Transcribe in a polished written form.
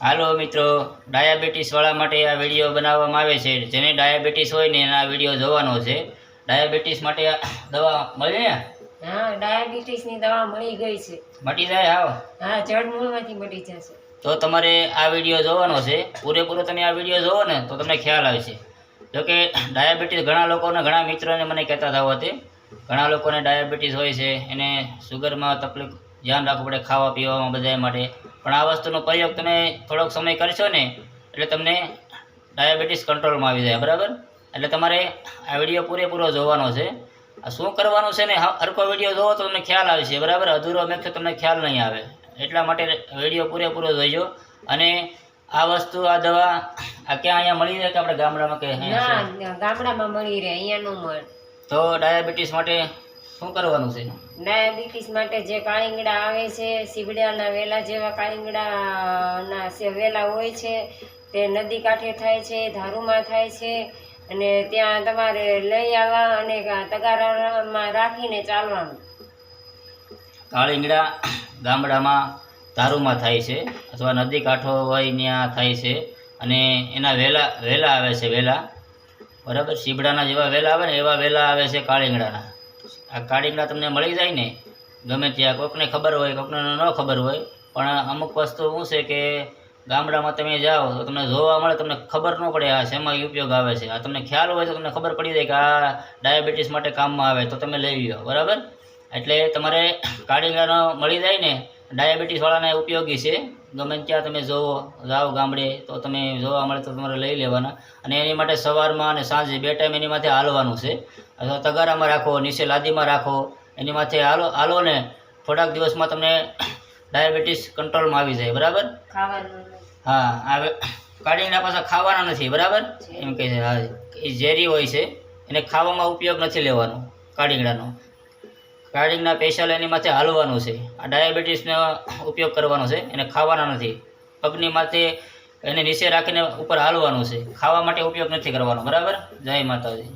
હાલો મિત્રો, ડાયાબિટીસવાળા માટે આ વિડીયો બનાવવામાં આવે છે. જેને ડાયાબિટીસ હોય ને એના વિડીયો જોવાનો છે. ડાયાબિટીસ માટે આ દવા મળે ને? હા, ડાયાબિટીસની દવા મળી ગઈ છે. મટી જાય? હાવ હા, જડમૂળમાંથી મટી જશે. તો તમારે આ વિડીયો જોવાનો છે. પૂરેપૂરો તમે આ વિડીયો જોવો ને તો તમને ખ્યાલ આવશે. જોકે ડાયાબિટીસ ઘણા લોકોને, ઘણા મિત્રોને મને કહેતા હતા હોતે, ઘણા લોકોને ડાયાબિટીસ હોય છે, એને સુગરમાં તકલીફ, ધ્યાન રાખવું પડે ખાવા પીવામાં બધા માટે. પણ આ વસ્તુનો પ્રયોગ તમે થોડોક સમય કરશો ને એટલે તમને ડાયાબિટીસ કંટ્રોલમાં આવી જાય. બરાબર? એટલે તમારે આ વિડીયો પૂરેપૂરો જોવાનો છે. આ શું કરવાનું છે ને હરખો વિડીયો જોવો તો તમને ખ્યાલ આવશે. બરાબર? અધૂરો મેકશો તમને ખ્યાલ નહીં આવે. એટલા માટે વિડીયો પૂરેપૂરો જોઈજો. અને આ વસ્તુ, આ દવા આ ક્યાં અહીંયા મળી જાય કે આપણે ગામડામાં કે ના, ગામડામાં મળી રહે, અહીંયા ન મળે. તો ડાયાબિટીસ માટે શું કરવાનું છે? ડાયાબિટીસ માટે જે કાળીંગડા આવે છે, સીબડાના વેલા જેવા કાળીંગડાના વેલા હોય છે, તે નદી કાંઠે થાય છે, ધારુમાં થાય છે. અને ત્યાં તમારે લઈ આવવા અને તગારામાં રાખીને ચાલવાનું. કાળીંગડા ગામડામાં ધારુમાં થાય છે, અથવા નદી કાંઠો હોય ત્યાં થાય છે. અને એના વેલા આવે છે, વેલા. બરાબર? સીબડાના જેવા વેલા આવે ને એવા વેલા આવે છે કાળીંગડાના. આ કાળીંગડા તમને મળી જાય ને ગમે ત્યાં, કોઈકને ખબર હોય, કોઈકને ન ખબર હોય. પણ અમુક વસ્તુ શું છે કે ગામડામાં તમે જાઓ તો તમને જોવા મળે, તમને ખબર ન પડે આ શેમાં ઉપયોગ આવે છે. આ તમને ખ્યાલ હોય તો તમને ખબર પડી જાય કે આ ડાયાબિટીસ માટે કામમાં આવે તો તમે લઈ લો. બરાબર? એટલે તમારે કાળીંગડાનો મળી જાય ને, ડાયાબિટીસવાળાને ઉપયોગી છે. ગમે ત્યાં તમે જાઓ ગામડે તો તમે જોવા મળે તો તમારે લઈ લેવાના. અને એની માટે સવારમાં અને સાંજે 2 ટાઈમ એની માથે હાલવાનું છે. અથવા તગારામાં રાખો, નીચે લાદીમાં રાખો, એની માથે હાલો ને થોડાક દિવસમાં તમને ડાયાબિટીસ કંટ્રોલમાં આવી જાય. બરાબર? હા, આ કાળીંગડા પાછા ખાવાના નથી. બરાબર? એમ કહે છે. હા, એ ઝેરી હોય છે, એને ખાવામાં ઉપયોગ નથી લેવાનો કાળીંગડાનો. કાળીંગના સ્પેશિયલ એની માથે હાલવાનું છે. આ ડાયાબિટીસનો ઉપયોગ કરવાનો છે, એને ખાવાના નથી. પગની માથે એને નીચે રાખીને ઉપર હાલવાનું છે, ખાવા માટે ઉપયોગ નથી કરવાનો. બરાબર? જય માતાજી.